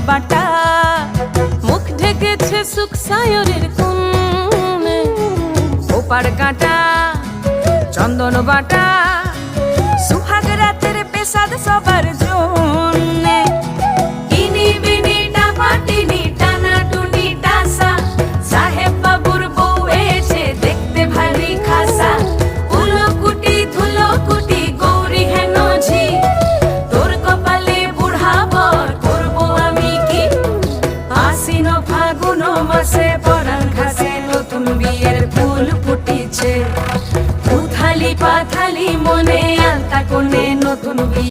বাটা, মুখ ঢেকেছে সুখ সায়রের কোণে। ওপার কাটা চন্দন বাটা, সুহাগ রাতের পেশাদ সবার জন্যে। ইনি বিনি টাপাটিনি টানা টুনি টাসা, সাহেব বাবুর বউ এসে দেখতে ভারী খাসা। উলকুটি ধুলকুটি গৌরী হেন ঝি, তোর কপালে বুড়া বর করবো আমি কি। আশ্বিন ফাগুন মাসে পরাণ ঘাসে নতুন বিয়ের ফুল ফুটিছে। উথালি পাথালি মনে আলতা কোণে নতুন বিয়ে।